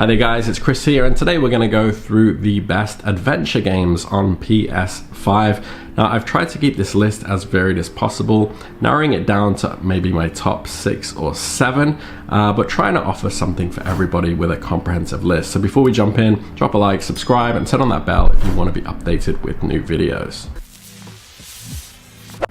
Hi there guys, it's Chris here, and today we're going to go through the best adventure games on PS5. Now I've tried to keep this list as varied as possible, narrowing it down to maybe my top 6 or 7, but trying to offer something for everybody with a comprehensive list. So before we jump in, drop a like, subscribe, and turn on that bell if you want to be updated with new videos.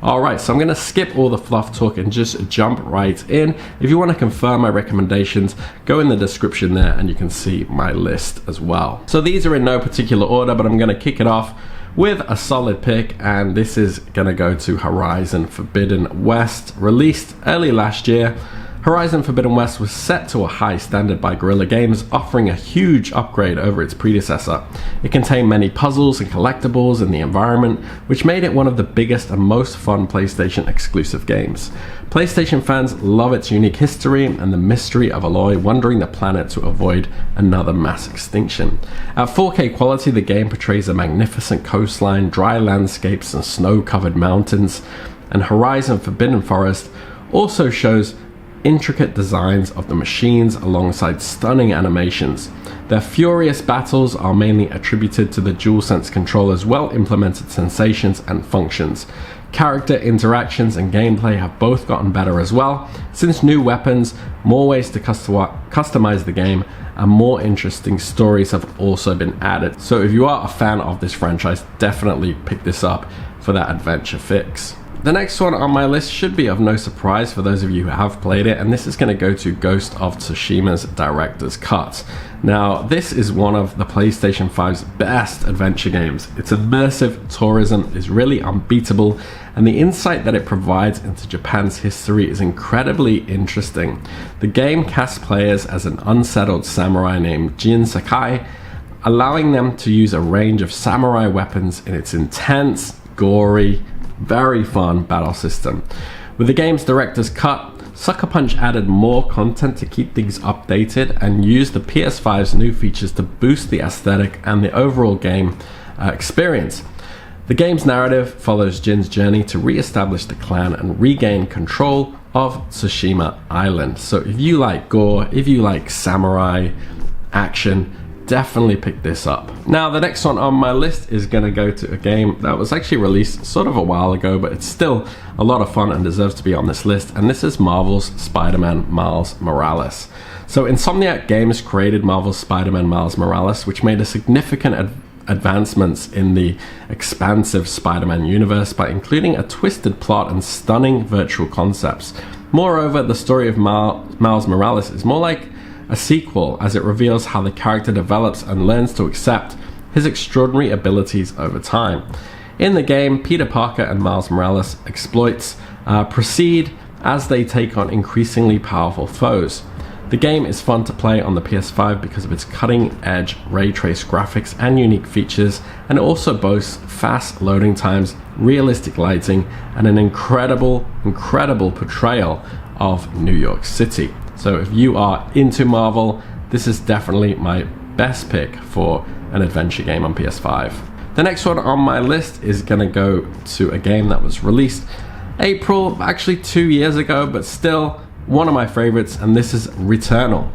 Alright, so I'm going to skip all the fluff talk and just jump right in. If you want to confirm my recommendations, go in the description there and you can see my list as well. So these are in no particular order, but I'm going to kick it off with a solid pick, and this is going to go to Horizon Forbidden West, released early last year. Horizon Forbidden West was set to a high standard by Guerrilla Games, offering a huge upgrade over its predecessor. It contained many puzzles and collectibles in the environment, which made it one of the biggest and most fun PlayStation exclusive games. PlayStation fans love its unique history and the mystery of Aloy wandering the planet to avoid another mass extinction. At 4K quality, the game portrays a magnificent coastline, dry landscapes, and snow-covered mountains, and Horizon Forbidden Forest also shows intricate designs of the machines alongside stunning animations. Their furious battles are mainly attributed to the DualSense controller's well-implemented sensations and functions. Character interactions and gameplay have both gotten better as well, since new weapons, more ways to customize the game, and more interesting stories have also been added. So if you are a fan of this franchise, definitely pick this up for that adventure fix. The next one on my list should be of no surprise for those of you who have played it, and this is going to go to Ghost of Tsushima's Director's Cut. Now, this is one of the PlayStation 5's best adventure games. Its immersive tourism is really unbeatable, and the insight that it provides into Japan's history is incredibly interesting. The game casts players as an unsettled samurai named Jin Sakai, allowing them to use a range of samurai weapons in its intense, gory, very fun battle system. With the game's director's cut, Sucker Punch added more content to keep things updated and used the PS5's new features to boost the aesthetic and the overall game experience. The game's narrative follows Jin's journey to re-establish the clan and regain control of Tsushima Island. So if you like gore, if you like samurai action, definitely pick this up. Now, the next one on my list is going to go to a game that was actually released sort of a while ago, but it's still a lot of fun and deserves to be on this list, and this is Marvel's Spider-Man Miles Morales. So Insomniac Games created Marvel's Spider-Man Miles Morales, which made a significant advancements in the expansive Spider-Man universe by including a twisted plot and stunning virtual concepts. Moreover, the story of Miles Morales is more like a sequel, as it reveals how the character develops and learns to accept his extraordinary abilities over time. In the game, Peter Parker and Miles Morales' exploits proceed as they take on increasingly powerful foes. The game is fun to play on the PS5 because of its cutting-edge ray trace graphics and unique features, and it also boasts fast loading times, realistic lighting, and an incredible portrayal of New York City. So if you are into Marvel, this is definitely my best pick for an adventure game on PS5. The next one on my list is going to go to a game that was released April, actually 2 years ago, but still one of my favorites, and this is Returnal.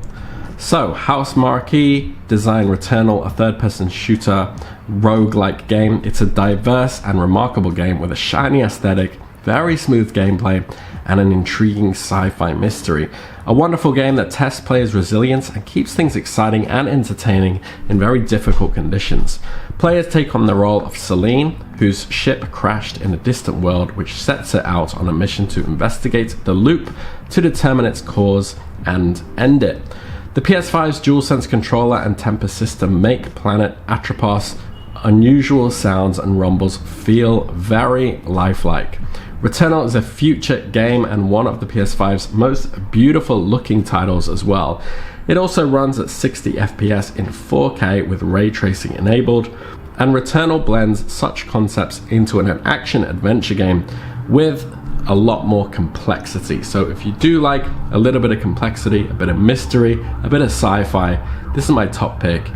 So House Marquee designed Returnal, a third-person shooter roguelike game. It's a diverse and remarkable game with a shiny aesthetic, very smooth gameplay, and an intriguing sci-fi mystery. A wonderful game that tests players' resilience and keeps things exciting and entertaining in very difficult conditions. Players take on the role of Celine, whose ship crashed in a distant world, which sets her out on a mission to investigate the loop to determine its cause and end it. The PS5's DualSense controller and temper system make planet Atropos' unusual sounds and rumbles feel very lifelike. Returnal is a future game and one of the PS5's most beautiful looking titles as well. It also runs at 60 FPS in 4K with ray tracing enabled, and Returnal blends such concepts into an action adventure game with a lot more complexity. So if you do like a little bit of complexity, a bit of mystery, a bit of sci-fi, this is my top pick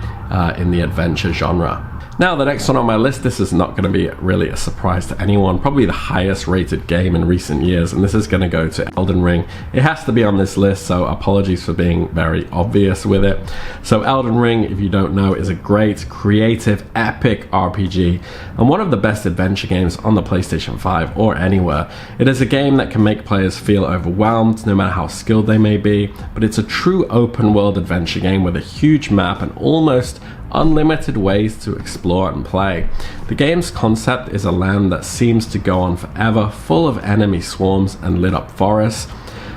in the adventure genre. Now the next one on my list, this is not going to be really a surprise to anyone, probably the highest rated game in recent years, and this is going to go to Elden Ring. It has to be on this list, so apologies for being very obvious with it. So Elden Ring, if you don't know, is a great, creative, epic RPG, and one of the best adventure games on the PlayStation 5 or anywhere. It is a game that can make players feel overwhelmed, no matter how skilled they may be, but it's a true open world adventure game with a huge map and almost unlimited ways to explore and play. The game's concept is a land that seems to go on forever, full of enemy swarms and lit up forests.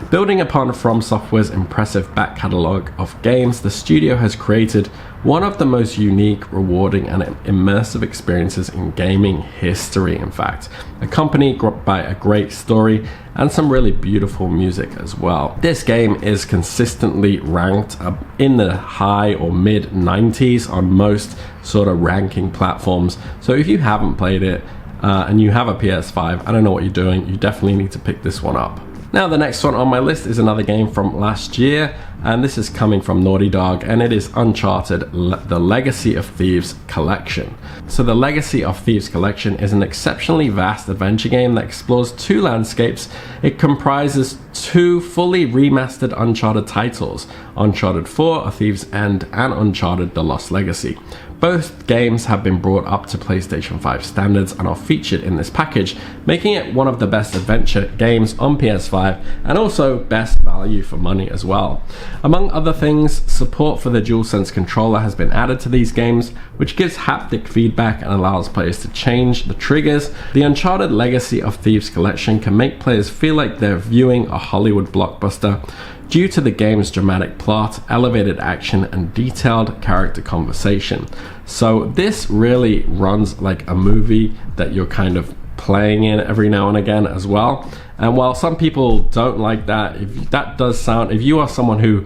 Building upon From Software's impressive back catalogue of games, the studio has created one of the most unique, rewarding, and immersive experiences in gaming history, in fact, accompanied by a great story and some really beautiful music as well. This game is consistently ranked in the high or mid 90s on most sort of ranking platforms, so if you haven't played it and you have a PS5, I don't know what you're doing, you definitely need to pick this one up. Now the next one on my list is another game from last year, and this is coming from Naughty Dog, and it is Uncharted, The Legacy of Thieves Collection. So the Legacy of Thieves Collection is an exceptionally vast adventure game that explores two landscapes. It comprises two fully remastered Uncharted titles, Uncharted 4, A Thief's End, and Uncharted The Lost Legacy. Both games have been brought up to PlayStation 5 standards and are featured in this package, making it one of the best adventure games on PS5 and also best value for money as well. Among other things, support for the DualSense controller has been added to these games, which gives haptic feedback and allows players to change the triggers. The Uncharted Legacy of Thieves Collection can make players feel like they're viewing a Hollywood blockbuster due to the game's dramatic plot, elevated action, and detailed character conversation. So this really runs like a movie that you're kind of playing in every now and again as well. And while some people don't like that, if you are someone who,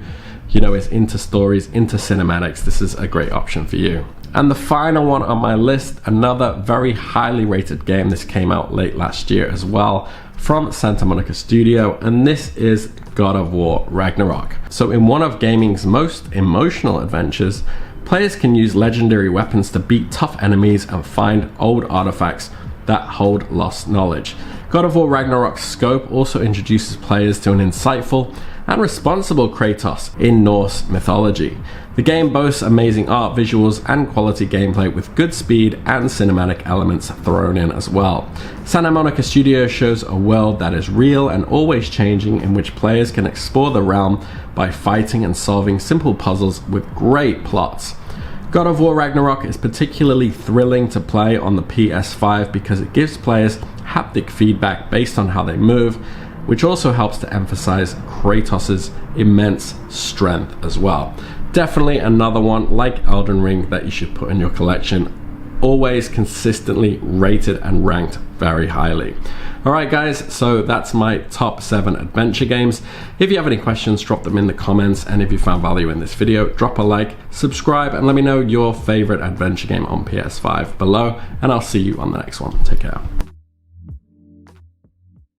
you know, is into stories, into cinematics, this is a great option for you. And the final one on my list, another very highly rated game. This came out late last year as well, from Santa Monica Studio, and this is God of War Ragnarok. So in one of gaming's most emotional adventures, players can use legendary weapons to beat tough enemies and find old artifacts that hold lost knowledge. God of War Ragnarok's scope also introduces players to an insightful and responsible Kratos in Norse mythology. The game boasts amazing art, visuals, and quality gameplay with good speed and cinematic elements thrown in as well. Santa Monica Studios shows a world that is real and always changing, in which players can explore the realm by fighting and solving simple puzzles with great plots. God of War Ragnarok is particularly thrilling to play on the PS5 because it gives players haptic feedback based on how they move, which also helps to emphasize Kratos' immense strength as well. Definitely another one like Elden Ring that you should put in your collection. Always consistently rated and ranked very highly. Alright guys, so that's my top 7 adventure games. If you have any questions, drop them in the comments, and if you found value in this video, drop a like, subscribe, and let me know your favorite adventure game on PS5 below, and I'll see you on the next one. Take care.